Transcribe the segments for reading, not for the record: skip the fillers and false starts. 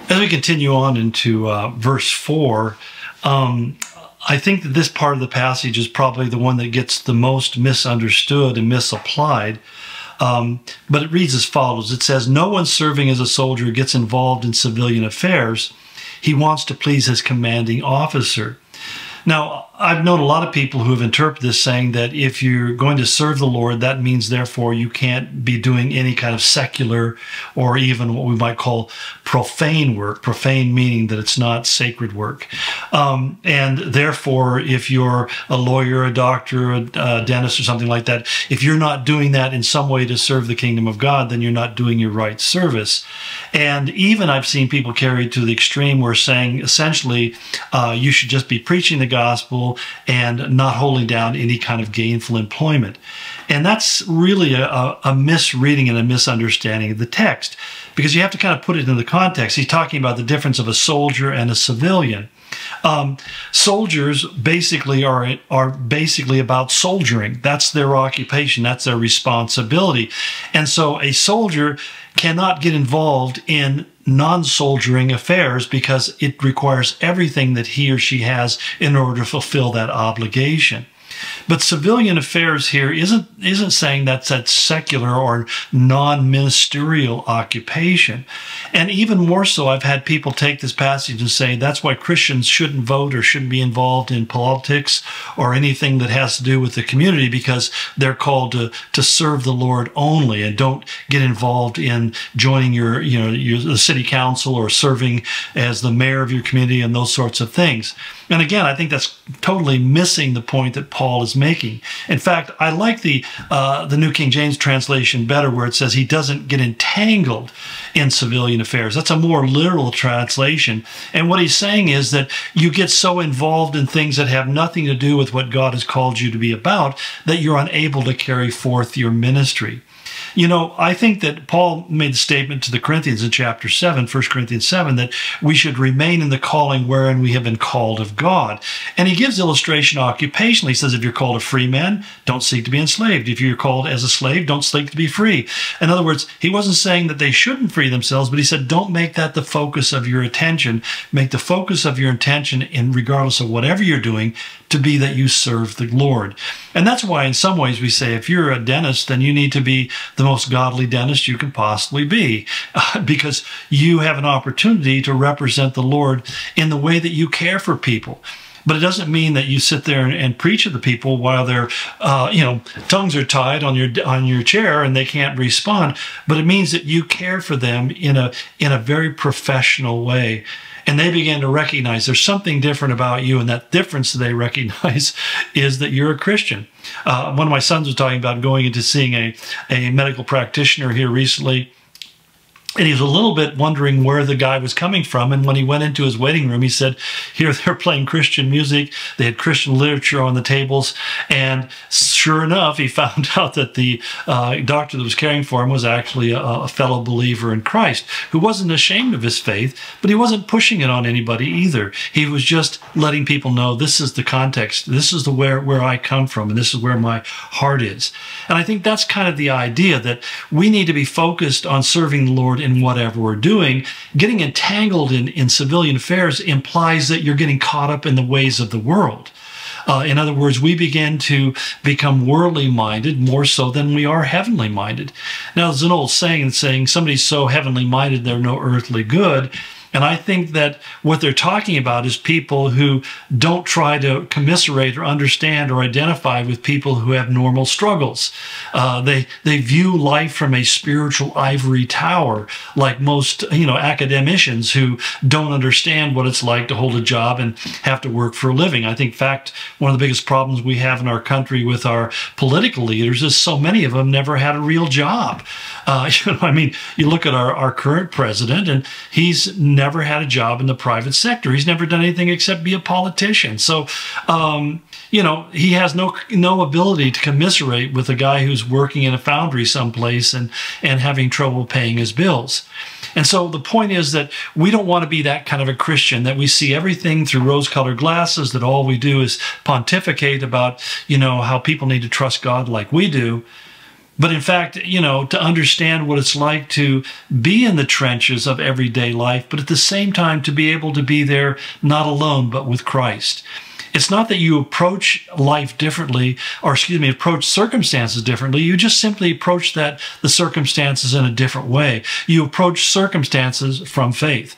As we continue on into verse 4, I think that this part of the passage is probably the one that gets the most misunderstood and misapplied. But it reads as follows. It says, "No one serving as a soldier gets involved in civilian affairs. He wants to please his commanding officer." Now, I've known a lot of people who have interpreted this saying that if you're going to serve the Lord, that means therefore you can't be doing any kind of secular or even what we might call profane work, profane meaning that it's not sacred work. And therefore, if you're a lawyer, a doctor, a dentist or something like that, if you're not doing that in some way to serve the kingdom of God, then you're not doing your right service. And even I've seen people carried to the extreme where saying essentially you should just be preaching the gospel and not holding down any kind of gainful employment. And that's really a misreading and a misunderstanding of the text, because you have to kind of put it in the context. He's talking about the difference of a soldier and a civilian. Soldiers basically are basically about soldiering. That's their occupation. That's their responsibility. And so a soldier cannot get involved in non-soldiering affairs because it requires everything that he or she has in order to fulfill that obligation. But civilian affairs here isn't saying that's that secular or non-ministerial occupation. And even more so, I've had people take this passage and say that's why Christians shouldn't vote or shouldn't be involved in politics or anything that has to do with the community, because they're called to serve the Lord only, and don't get involved in joining the city council or serving as the mayor of your community and those sorts of things. And again, I think that's totally missing the point that Paul is making. In fact, I like the New King James translation better, where it says he doesn't get entangled in civilian affairs. That's a more literal translation. And what he's saying is that you get so involved in things that have nothing to do with what God has called you to be about that you're unable to carry forth your ministry. You know, I think that Paul made the statement to the Corinthians in chapter 7, 1 Corinthians 7, that we should remain in the calling wherein we have been called of God. And he gives illustration occupationally. He says, if you're called a free man, don't seek to be enslaved. If you're called as a slave, don't seek to be free. In other words, he wasn't saying that they shouldn't free themselves, but he said, don't make that the focus of your attention. Make the focus of your intention, in regardless of whatever you're doing, to be that you serve the Lord. And that's why in some ways we say if you're a dentist, then you need to be the most godly dentist you can possibly be, because you have an opportunity to represent the Lord in the way that you care for people. But it doesn't mean that you sit there and preach to the people while their tongues are tied on your chair and they can't respond. But it means that you care for them in a very professional way. And they begin to recognize there's something different about you, and that difference they recognize is that you're a Christian. One of my sons was talking about going into seeing a medical practitioner here recently, and he was a little bit wondering where the guy was coming from. And when he went into his waiting room, he said, here they're playing Christian music. They had Christian literature on the tables. And sure enough, he found out that the doctor that was caring for him was actually a fellow believer in Christ who wasn't ashamed of his faith, but he wasn't pushing it on anybody either. He was just letting people know this is the context. This is where I come from, and this is where my heart is. And I think that's kind of the idea, that we need to be focused on serving the Lord in whatever we're doing. Getting entangled in civilian affairs implies that you're getting caught up in the ways of the world. In other words, we begin to become worldly minded more so than we are heavenly minded. Now, there's an old saying somebody's so heavenly minded they're no earthly good. And I think that what they're talking about is people who don't try to commiserate or understand or identify with people who have normal struggles. They view life from a spiritual ivory tower, like most academicians who don't understand what it's like to hold a job and have to work for a living. I think, in fact, one of the biggest problems we have in our country with our political leaders is so many of them never had a real job. You look at our current president, and he's never had a job in the private sector. He's never done anything except be a politician. So, he has no ability to commiserate with a guy who's working in a foundry someplace and having trouble paying his bills. And so the point is that we don't want to be that kind of a Christian, that we see everything through rose-colored glasses, that all we do is pontificate about, how people need to trust God like we do. But in fact, to understand what it's like to be in the trenches of everyday life, but at the same time to be able to be there not alone, but with Christ. It's not that you approach life differently, or approach circumstances differently. You just simply approach the circumstances in a different way. You approach circumstances from faith.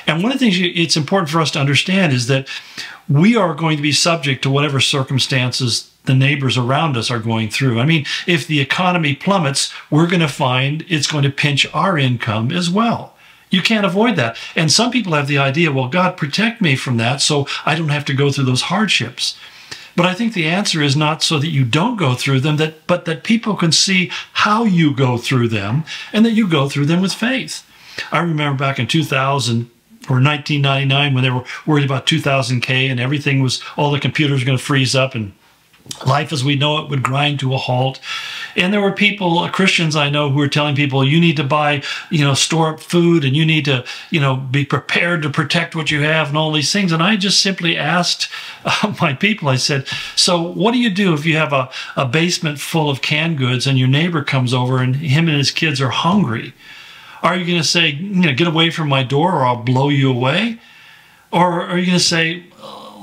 And one of the things it's important for us to understand is that we are going to be subject to whatever circumstances the neighbors around us are going through. I mean, if the economy plummets, we're going to find it's going to pinch our income as well. You can't avoid that. And some people have the idea, well, God, protect me from that so I don't have to go through those hardships. But I think the answer is not so that you don't go through them, but that people can see how you go through them and that you go through them with faith. I remember back in 2000 or 1999 when they were worried about 2000K and everything all the computers were going to freeze up and life as we know it would grind to a halt. And there were people, Christians I know, who were telling people, you need to buy, store up food, and you need to, be prepared to protect what you have and all these things. And I just simply asked my people, I said, so what do you do if you have a basement full of canned goods and your neighbor comes over and him and his kids are hungry? Are you going to say, get away from my door or I'll blow you away? Or are you going to say,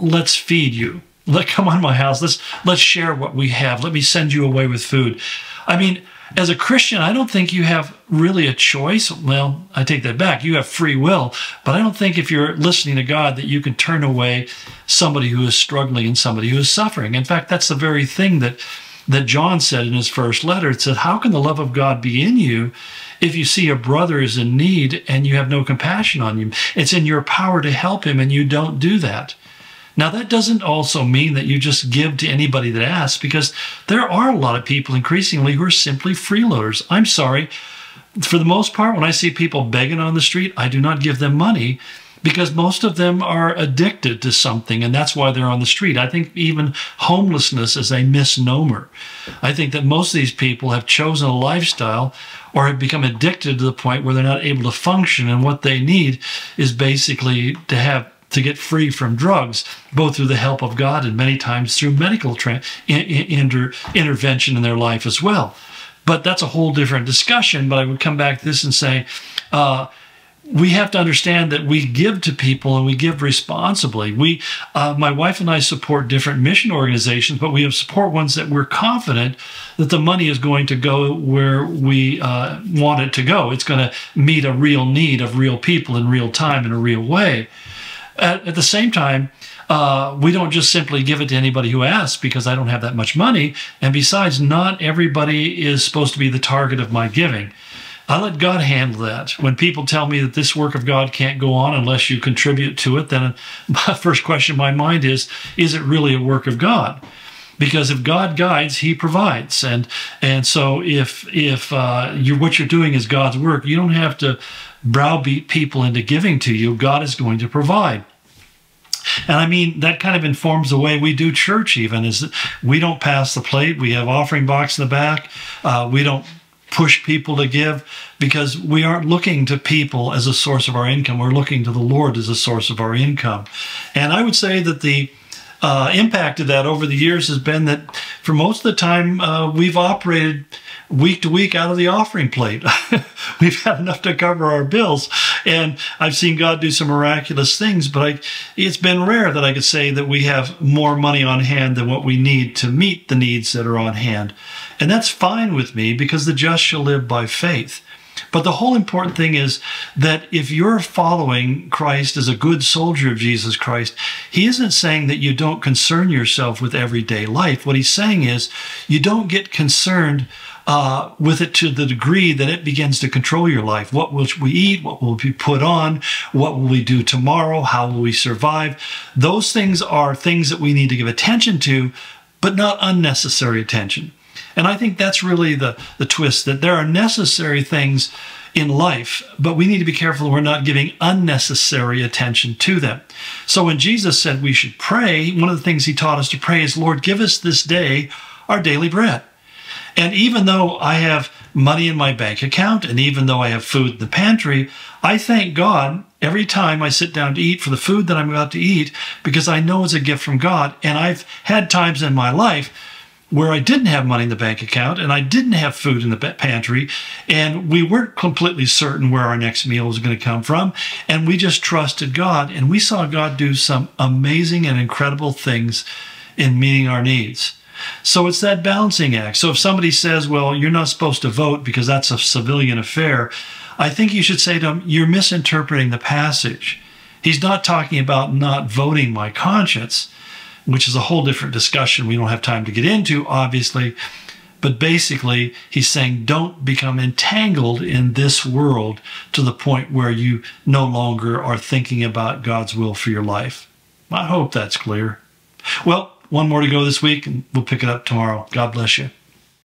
let's feed you? Come on my house. Let's share what we have. Let me send you away with food. I mean, as a Christian, I don't think you have really a choice. Well, I take that back. You have free will. But I don't think if you're listening to God that you can turn away somebody who is struggling and somebody who is suffering. In fact, that's the very thing that John said in his first letter. It said, how can the love of God be in you if you see a brother is in need and you have no compassion on him? It's in your power to help him and you don't do that. Now, that doesn't also mean that you just give to anybody that asks, because there are a lot of people increasingly who are simply freeloaders. I'm sorry. For the most part, when I see people begging on the street, I do not give them money because most of them are addicted to something, and that's why they're on the street. I think even homelessness is a misnomer. I think that most of these people have chosen a lifestyle or have become addicted to the point where they're not able to function, and what they need is basically to get free from drugs, both through the help of God and many times through medical intervention in their life as well. But that's a whole different discussion. But I would come back to this and say, we have to understand that we give to people and we give responsibly. My wife and I support different mission organizations, but we support ones that we're confident that the money is going to go where we want it to go. It's going to meet a real need of real people in real time in a real way. At the same time, we don't just simply give it to anybody who asks because I don't have that much money. And besides, not everybody is supposed to be the target of my giving. I let God handle that. When people tell me that this work of God can't go on unless you contribute to it, then my first question in my mind is it really a work of God? Because if God guides, He provides. And so if what you're doing is God's work, you don't have to browbeat people into giving to you. God is going to provide. And I mean, that kind of informs the way we do church even, is that we don't pass the plate. We have offering box in the back. We don't push people to give because we aren't looking to people as a source of our income. We're looking to the Lord as a source of our income. And I would say that the impact of that over the years has been that for most of the time we've operated week to week out of the offering plate. We've had enough to cover our bills, and I've seen God do some miraculous things, but it's been rare that I could say that we have more money on hand than what we need to meet the needs that are on hand. And that's fine with me because the just shall live by faith. But the whole important thing is that if you're following Christ as a good soldier of Jesus Christ, He isn't saying that you don't concern yourself with everyday life. What He's saying is you don't get concerned with it to the degree that it begins to control your life. What will we eat? What will be put on? What will we do tomorrow? How will we survive? Those things are things that we need to give attention to, but not unnecessary attention. And I think that's really the twist, that there are necessary things in life, but we need to be careful that we're not giving unnecessary attention to them. So when Jesus said we should pray, one of the things He taught us to pray is, Lord, give us this day our daily bread. And even though I have money in my bank account, and even though I have food in the pantry, I thank God every time I sit down to eat for the food that I'm about to eat, because I know it's a gift from God. And I've had times in my life where I didn't have money in the bank account and I didn't have food in the pantry, and we weren't completely certain where our next meal was going to come from, and we just trusted God, and we saw God do some amazing and incredible things in meeting our needs. So it's that balancing act. So if somebody says, well, you're not supposed to vote because that's a civilian affair, I think you should say to them, you're misinterpreting the passage. He's not talking about not voting my conscience, which is a whole different discussion we don't have time to get into, obviously. But basically, he's saying don't become entangled in this world to the point where you no longer are thinking about God's will for your life. I hope that's clear. Well, one more to go this week, and we'll pick it up tomorrow. God bless you.